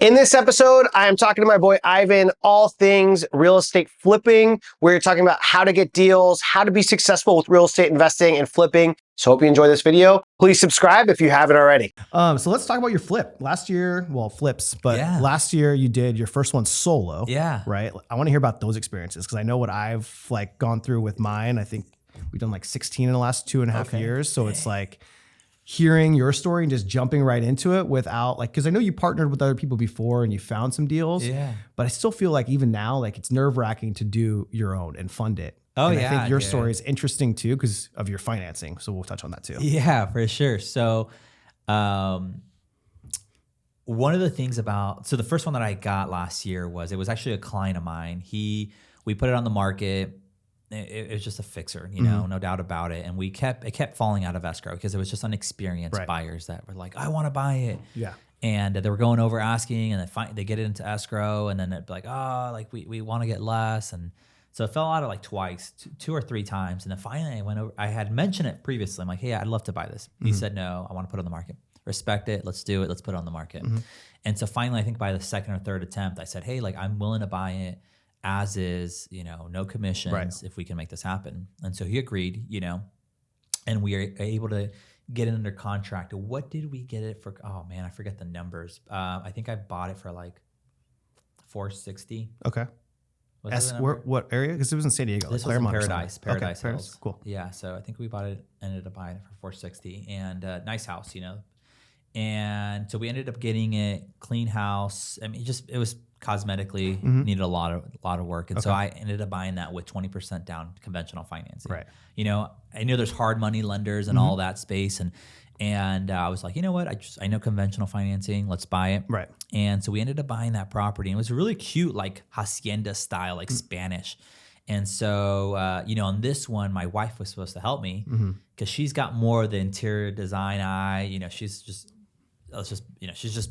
In this episode, I am talking to my boy Ivan, all things real estate flipping. We're talking about how to get deals, how to be successful with real estate investing and flipping. So hope you enjoy this video. Please subscribe if you haven't already. So let's talk about your flip. Last year, well, flips, but last year you did your first one solo. Yeah. Right? I want to hear about those experiences because I know what I've gone through with mine. I think we've done 16 in the last 2.5 years. So it's hearing your story and just jumping right into it without because I know you partnered with other people before and you found some deals. Yeah. But I still feel like even now, it's nerve-wracking to do your own and fund it. Oh, and yeah. I think your story is interesting too because of your financing. So we'll touch on that too. Yeah, for sure. So one of the things so the first one that I got last year it was actually a client of mine. We put it on the market. It was just a fixer, no doubt about it. And it kept falling out of escrow because it was just unexperienced buyers that were like, I want to buy it. Yeah. And they were going over asking and they get it into escrow and then it'd be like, we want to get less. And so it fell out of twice, two or three times. And then finally I went over, I had mentioned it previously. I'm like, hey, I'd love to buy this. He said, no, I want to put it on the market. Respect it. Let's do it. Let's put it on the market. And so finally, I think by the second or third attempt, I said, hey, I'm willing to buy it as is, no commissions if we can make this happen. And so he agreed, and we are able to get it under contract. What did we get it for? Oh man, I forget the numbers. I think I bought it for $460. Okay. What area? Because it was in San Diego. This was in Paradise Okay, Hills. Cool. Yeah, so I think we ended up buying it for $460, and nice house, And so we ended up getting it, clean house. I mean, it was cosmetically needed a lot of work, and so I ended up buying that with 20% down conventional financing. Right. I know there's hard money lenders and all that space, and I was like, you know what? I know conventional financing. Let's buy it. Right. And so we ended up buying that property, and it was really cute, hacienda style, Spanish. And so, on this one, my wife was supposed to help me because she's got more of the interior design eye. She's just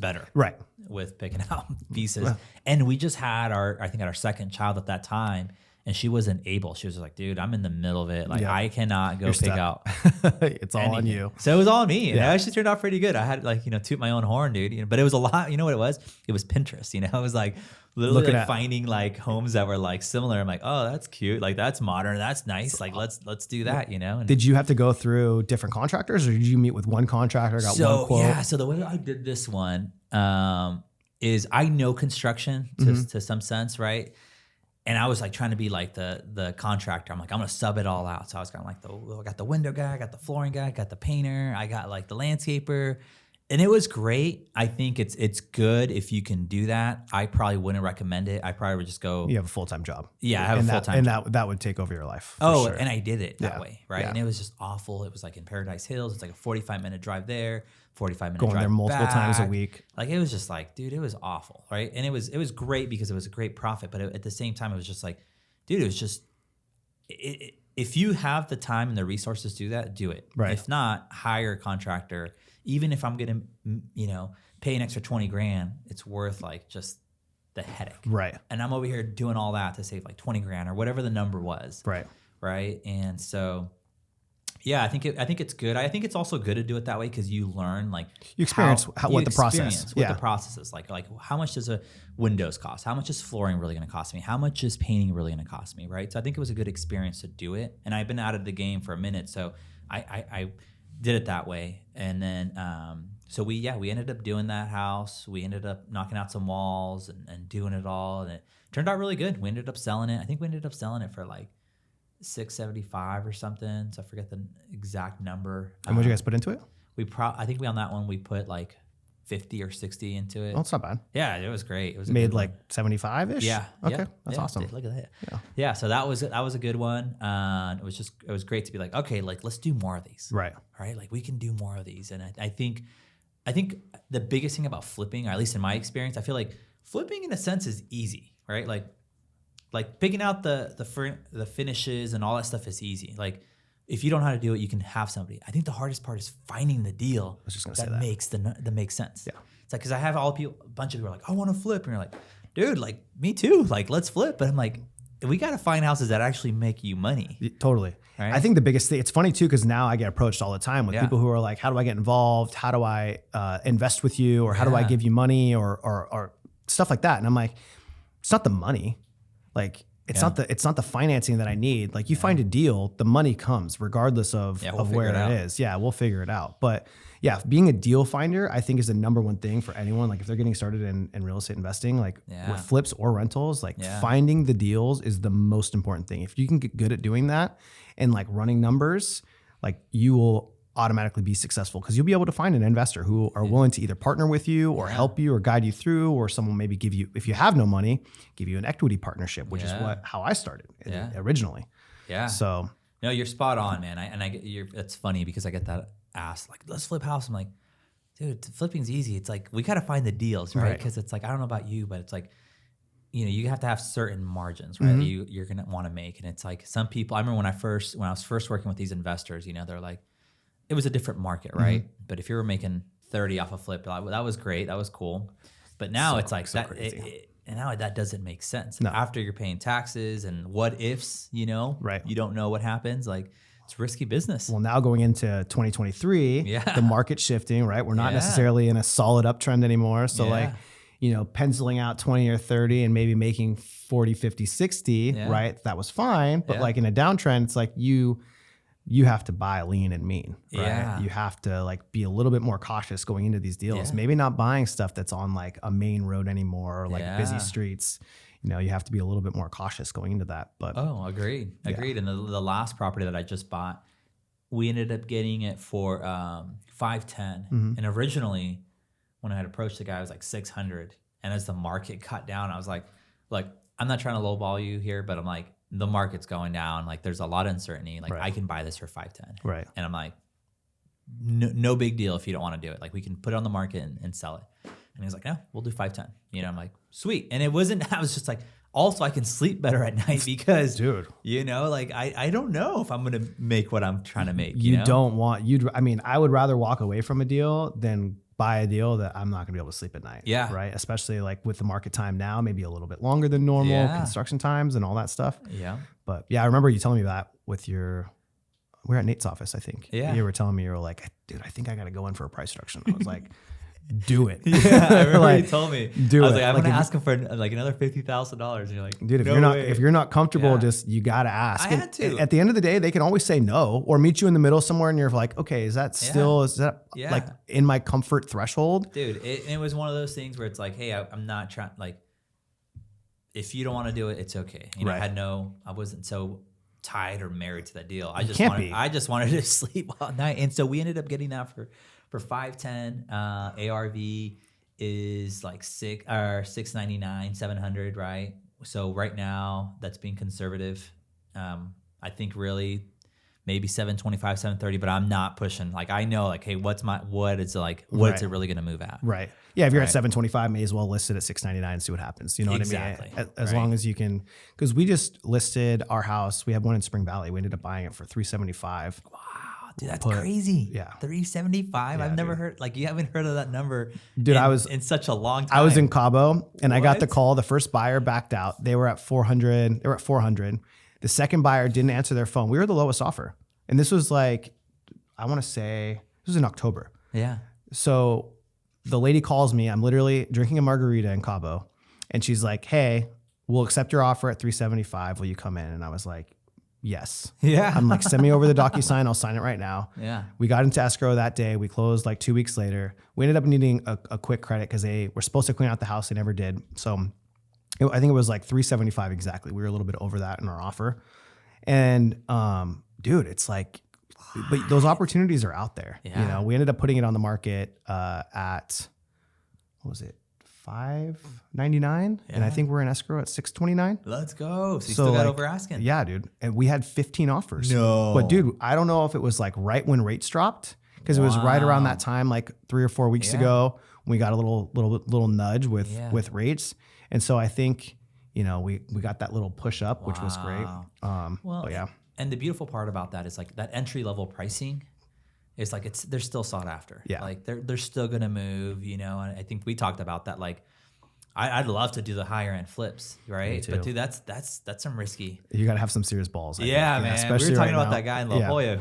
better. Right. With picking out pieces. Wow. And we just had our second child at that time. And she wasn't able. She was like, dude, I'm in the middle of it. I cannot go pick out. It's all on you. So it was all on me. And it actually turned out pretty good. I had toot my own horn, dude. But it was a lot. You know what it was? It was Pinterest. It was literally finding homes that were similar. I'm like, oh, that's cute. That's modern. That's nice. Let's do that, And did you have to go through different contractors or did you meet with one contractor, got one quote? Yeah. So the way I did this one is I know construction to some sense, right? And I was trying to be the contractor. I'm I'm going to sub it all out. So I was kind of I got the window guy, I got the flooring guy, I got the painter, I got the landscaper. And it was great. I think it's good if you can do that. I probably wouldn't recommend it. I probably would just go. You have a full-time job. Yeah, I have a full-time job. And that would take over your life. Oh, sure. And I did it that way, right? Yeah. And it was just awful. It was in Paradise Hills. It's a 45-minute drive there, 45-minute going drive there multiple times a week. It was just dude, it was awful, right? And it was great because it was a great profit. But at the same time, it was just dude, it was just, if you have the time and the resources to do that, do it. Right. If not, hire a contractor. Even if I'm going to, pay an extra $20,000, it's worth just the headache. Right. And I'm over here doing all that to save $20,000 or whatever the number was. Right. Right. And so, yeah, I think it's good. I think it's also good to do it that way because you learn you experience what the process is like how much does a windows cost? How much is flooring really going to cost me? How much is painting really going to cost me? Right. So I think it was a good experience to do it. And I've been out of the game for a minute, so I did it that way. And then so we ended up doing that house. We ended up knocking out some walls and doing it all, and it turned out really good. We ended up selling it. I think we ended up selling it for $675 or something. So I forget the exact number. And what did you guys put into it? I think on that one we put 50 or 60 into it. Oh, it's not bad. Yeah, it was great. It was made 75-ish. Yeah. Okay, that's awesome. Dude, look at that. Yeah. So that was a good one. It was great to be okay, let's do more of these. Right. Right. We can do more of these. And I think the biggest thing about flipping, or at least in my experience, I feel flipping in a sense is easy, right? Like picking out the finishes and all that stuff is easy. If you don't know how to do it, you can have somebody. I think the hardest part is finding the deal that makes sense. Yeah. It's because I have a bunch of people are I want to flip, and you're dude, me too. Let's flip. But I'm we got to find houses that actually make you money. Totally. Right? I think the biggest thing, it's funny too, because now I get approached all the time with people who are how do I get involved? How do I invest with you? Or how do I give you money? Or stuff like that. And I'm like, it's not the money. Like, it's not the financing that I need. Like, you find a deal, the money comes regardless of where it is. Yeah, we'll figure it out. But yeah, being a deal finder, I think, is the number one thing for anyone. Like, if they're getting started in real estate investing, like with flips or rentals, like finding the deals is the most important thing. If you can get good at doing that and like running numbers, like you will automatically be successful because you'll be able to find an investor who are willing to either partner with you or help you or guide you through, or someone maybe give you, if you have no money, give you an equity partnership, which is how I started originally. Yeah. So no, you're spot on, man. I get it's funny because I get that asked, like, let's flip house. I'm like, dude, flipping's easy. It's like, we got to find the deals, right? Because it's like, I don't know about you, but it's like, you know, you have to have certain margins, right? That you're going to want to make. And it's like, some people, I remember when I was first working with these investors, you know, they're like, it was a different market, right? But if you were making 30 off a flip, that was great. That was cool. But now it's like that. And now that doesn't make sense. No. After you're paying taxes and what ifs, you know, you don't know what happens. Like, it's risky business. Well, now going into 2023, the market's shifting, right? We're not necessarily in a solid uptrend anymore. So like, you know, penciling out 20 or 30 and maybe making 40, 50, 60, right? That was fine. But like in a downtrend, it's like you have to buy lean and mean, right? Yeah. You have to like be a little bit more cautious going into these deals. Yeah. Maybe not buying stuff that's on like a main road anymore or like busy streets. You know, you have to be a little bit more cautious going into that. But agreed. And the last property that I just bought, we ended up getting it for $510. And originally, when I had approached the guy, it was like $600. And as the market cut down, I was like, look, I'm not trying to lowball you here, but I'm like, the market's going down. Like, there's a lot of uncertainty. Like, I can buy this for $510. Right. And I'm like, no big deal if you don't want to do it. Like, we can put it on the market and sell it. And he's like, no, we'll do $510. You know, I'm like, sweet. And it wasn't, I was just like, also I can sleep better at night because, dude, you know, like I don't know if I'm going to make what I'm trying to make. You know? don't want, I mean, I would rather walk away from a deal than buy a deal that I'm not gonna be able to sleep at night. Yeah. Right. Especially like with the market time now, maybe a little bit longer than normal, construction times and all that stuff. Yeah. But yeah, I remember you telling me that with we're at Nate's office, I think. Yeah. You were telling me, you were like, dude, I think I got to go in for a price reduction. I was like, do it. Yeah, I remember like, you told me. Do I was it. like, I'm gonna ask him for like another $50,000. And you're like, dude, if you're not comfortable, just you gotta ask. I had to. At the end of the day, they can always say no or meet you in the middle somewhere, and you're like, okay, is that like in my comfort threshold? Dude, it was one of those things where it's like, hey, I'm not trying. Like, if you don't want to do it, it's okay. You know, I wasn't so tied or married to that deal. I just wanted to sleep all night, and so we ended up getting that for $510. ARV is like $699, $700, right? So right now that's being conservative. I think really maybe $725, $730, but I'm not pushing. Like, I know, like, hey, what is it really going to move at? Right. Yeah. If you're at $725, may as well list it at $699 and see what happens. You know what I mean? As long as you can, because we just listed our house. We have one in Spring Valley. We ended up buying it for $375. Wow. Dude, that's crazy. Yeah. 375. I've never heard, like, you haven't heard of that number. Dude, I was in such a long time. I was in Cabo and I got the call. The first buyer backed out. They were at 400. They were at 400. The second buyer didn't answer their phone. We were the lowest offer. And this was like, I want to say, this was in October. Yeah. So the lady calls me. I'm literally drinking a margarita in Cabo. And she's like, hey, we'll accept your offer at 375. Will you come in? And I was like, yes. Yeah. I'm like, send me over the DocuSign. I'll sign it right now. Yeah. We got into escrow that day. We closed like 2 weeks later. We ended up needing a quick credit because they were supposed to clean out the house. They never did. So I think it was like 375 exactly. We were a little bit over that in our offer. And dude, it's like, but those opportunities are out there. Yeah. You know, we ended up putting it on the market at, what was it? $599, and I think we're in escrow at $629. Let's go. So you still got over asking. Yeah, dude. And we had 15 offers. No. But dude, I don't know if it was like right when rates dropped, because it was right around that time, like 3 or 4 weeks ago, we got a little nudge with rates. And so I think, you know, we got that little push up, which was great. Well, yeah. And the beautiful part about that is like that entry level pricing is like they're still sought after. Yeah. Like they're still gonna move, you know. And I think we talked about that. Like I'd love to do the higher end flips, right? But dude, that's some risky. You gotta have some serious balls. Yeah, man. Especially we were talking right about now. that guy in La Jolla.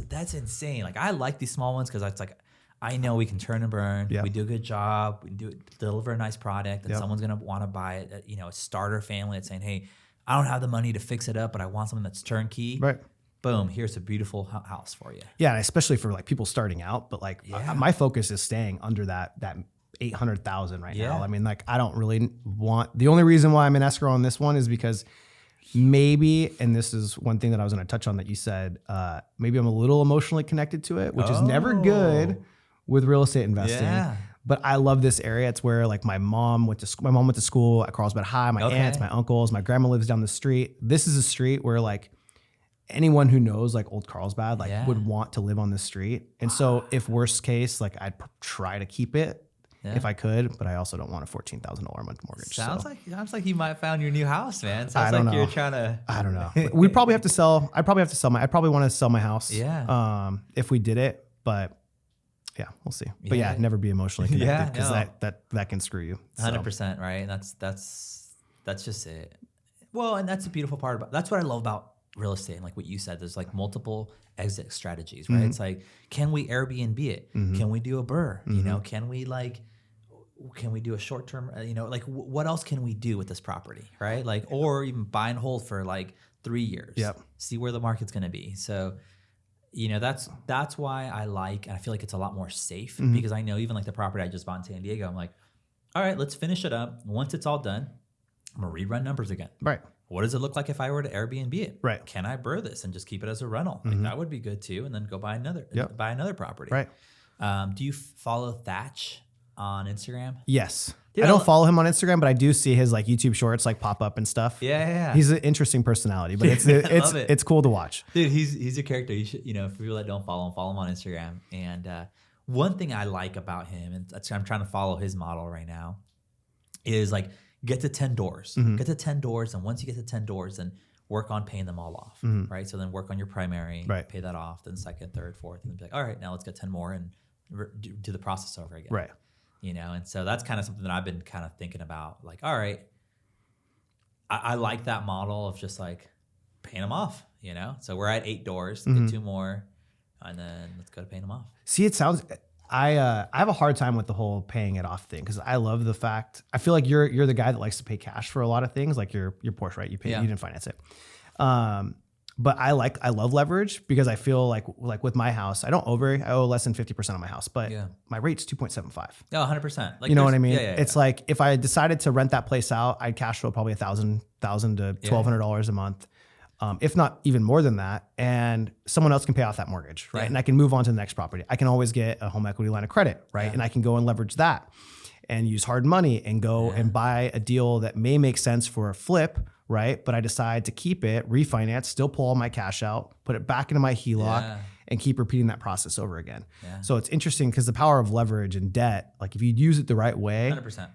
That's insane. Like I like these small ones because it's like I know we can turn and burn. Yep. We do a good job. We deliver a nice product, and Yep. someone's gonna want to buy it. You know, a starter family that's saying, "Hey, I don't have the money to fix it up, but I want something that's turnkey." Right. Boom! Here's a beautiful house for you. Yeah, and especially for like people starting out, but like Yeah. my focus is staying under that 800,000 right Yeah. now. I mean, like I don't really want. The only reason why I'm in escrow on this one is because maybe, and this is one thing that I was going to touch on that you said, maybe I'm a little emotionally connected to it, which is never good with real estate investing. Yeah. But I love this area. It's where like my mom went to school at Carlsbad High. My aunts, my uncles, my grandma lives down the street. This is a street where like anyone who knows like old Carlsbad like would want to live on this street. And so if worst case, like I'd try to keep it if I could, but I also don't want a $14,000 a month mortgage. Sounds like you might have found your new house, man. Sounds don't like know. you're trying to. I don't know. We'd probably have to sell. I'd probably want to sell my house. Yeah. If we did it, but yeah, we'll see. But yeah, never be emotionally connected because that can screw you. 100%, right? And that's just it. Well, and that's the beautiful part about. That's what I love about real estate. And like what you said, there's like multiple exit strategies, right? It's like, can we Airbnb it? Can we do a BRRRR? You know, can we do a short term? You know, like what else can we do with this property, right? Like, or even buy and hold for like 3 years. Yep. See where the market's going to be. So, you know, that's why I like, and I feel like it's a lot more safe because I know even like the property I just bought in San Diego, I'm like, all right, let's finish it up. Once it's all done, I'm gonna rerun numbers again. Right. What does it look like if I were to Airbnb it? Right. Can I BRRRR this and just keep it as a rental? Like that would be good too. And then go buy another property. Right. Do you follow Thatch on Instagram? Yes. Dude, I don't follow him on Instagram, but I do see his like YouTube shorts like pop up and stuff. Yeah. He's an interesting personality, but it's cool to watch. Dude, he's a character. You should, for people that don't follow him on Instagram. And one thing I like about him, and I'm trying to follow his model right now, is like get to 10 doors. Get to 10 doors, and once you get to 10 doors, then work on paying them all off, right? So then work on your primary, pay that off, then second, third, fourth, and then be like, all right, now let's get 10 more and do the process over again. Right. And so that's kind of something that I've been kind of thinking about. Like, all right, I like that model of just like paying them off, So we're at 8 doors, get 2 more, and then let's go to paying them off. See, it sounds. I have a hard time with the whole paying it off thing because I love the fact. I feel like you're the guy that likes to pay cash for a lot of things, like your Porsche, right? You didn't finance it. But I love leverage because I feel like with my house, I owe less than 50% on my house, but my rate's 2.75. Oh, 100%. Like, you know what I mean? It's like if I decided to rent that place out, I'd cash flow probably $1,000 to $1,200 a month. If not even more than that, and someone else can pay off that mortgage, right? And I can move on to the next property. I can always get a home equity line of credit, right? And I can go and leverage that and use hard money and go and buy a deal that may make sense for a flip, right? But I decide to keep it, refinance, still pull all my cash out, put it back into my HELOC and keep repeating that process over again. So it's interesting because the power of leverage and debt, like if you use it the right way, 100%.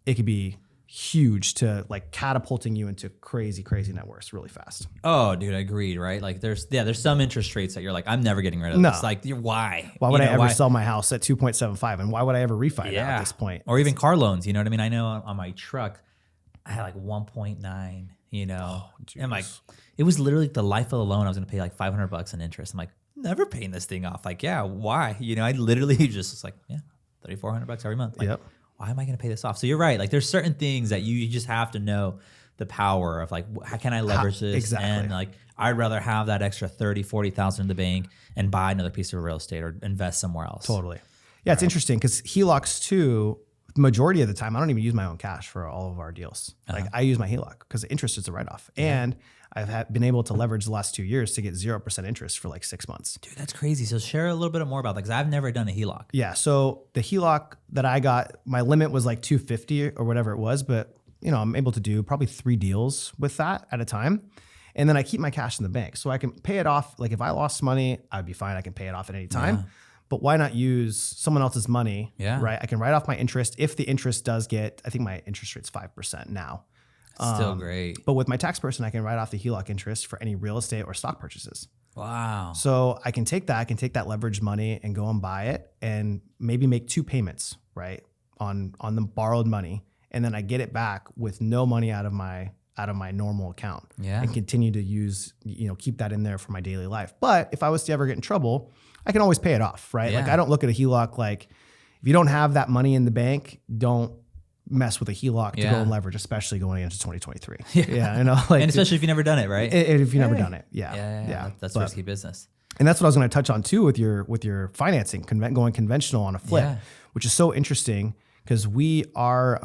It could be huge to like catapulting you into crazy net worth really fast. Oh, dude, I agreed, right? Like there's some interest rates that you're like, I'm never getting rid of this. Like, why? Why would I ever sell my house at 2.75? And why would I ever refi that at this point? Or even car loans, you know what I mean? I know on my truck, I had like 1.9, and I'm like, it was literally the life of the loan. I was going to pay like $500 in interest. I'm like, never paying this thing off. Like, why? I literally just was like, $300-$400 every month. Like, why am I going to pay this off? So you're right. Like there's certain things that you just have to know the power of like, how can I leverage this? Exactly. And like, I'd rather have that extra 30, 40,000 in the bank and buy another piece of real estate or invest somewhere else. Totally. Yeah. It's interesting because HELOCs too, majority of the time, I don't even use my own cash for all of our deals. Like I use my HELOC because the interest is a write-off. And I've been able to leverage the last 2 years to get 0% interest for like 6 months. Dude, that's crazy. So share a little bit more about that because I've never done a HELOC. Yeah. So the HELOC that I got, my limit was like 250 or whatever it was, but I'm able to do probably 3 deals with that at a time. And then I keep my cash in the bank so I can pay it off. Like if I lost money, I'd be fine. I can pay it off at any time. Yeah. But why not use someone else's money, right? I can write off my interest if the interest does get, I think my interest rate's 5% now. Still great. But with my tax person, I can write off the HELOC interest for any real estate or stock purchases. Wow. So I can take that leveraged money and go and buy it and maybe make 2 payments, right? On the borrowed money. And then I get it back with no money out of my out of my normal account Yeah. and continue to use, keep that in there for my daily life. But if I was to ever get in trouble, I can always pay it off, right? Like Yeah. I don't look at a HELOC like if you don't have that money in the bank, don't mess with a HELOC to go Yeah. and leverage, especially going into 2023. Yeah. Like And especially if you've never done it, right? if you've never done it. Yeah. Yeah. That's But- risky business. And that's what I was going to touch on too with your financing, going conventional on a flip, Yeah. which is so interesting because we are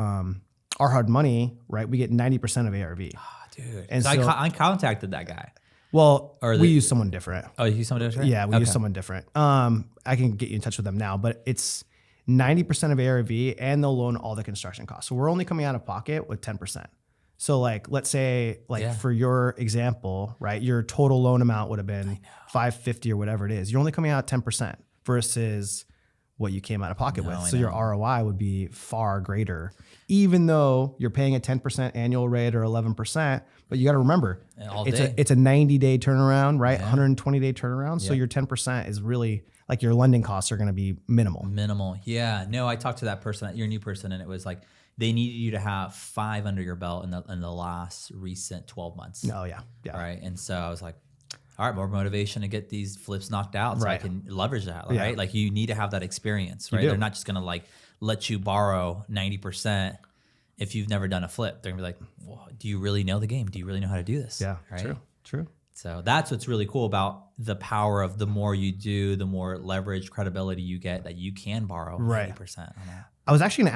our hard money, right? We get 90% of ARV. Oh, dude. And So so- I contacted that guy. Well, Or we the- use someone different. Oh, you somebody else? Right? Yeah, we Okay. use someone different. I can get you in touch with them now, but it's 90% of ARV and they'll loan all the construction costs. So we're only coming out of pocket with 10%. So like, let's say Yeah. for your example, right, your total loan amount would have been $550 or whatever it is. You're only coming out 10% versus what you came out of pocket No, with. I So your know. ROI would be far greater, even though you're paying a 10% annual rate or 11%. But you got to remember, And all it's day. a 90-day turnaround, right? 120-day turnaround. So Yeah. your 10% is really like your lending costs are going to be minimal. Minimal. Yeah. No, I talked to that person, your new person, and it was like they needed you to have 5 under your belt in the last recent 12 months. Oh yeah, yeah. Right. And so I was like, all right, more motivation to get these flips knocked out so I Right. can leverage that. Yeah. Right. Like you need to have that experience, right? do. They're not just going to like let you borrow 90% if you've never done a flip. They're going to be like, well, do you really know the game? Do you really know how to do this? Yeah, Right. true. So that's what's really cool about the power of the more you do, the more leverage, credibility you get that you can borrow Right. 90% on that. I was actually going to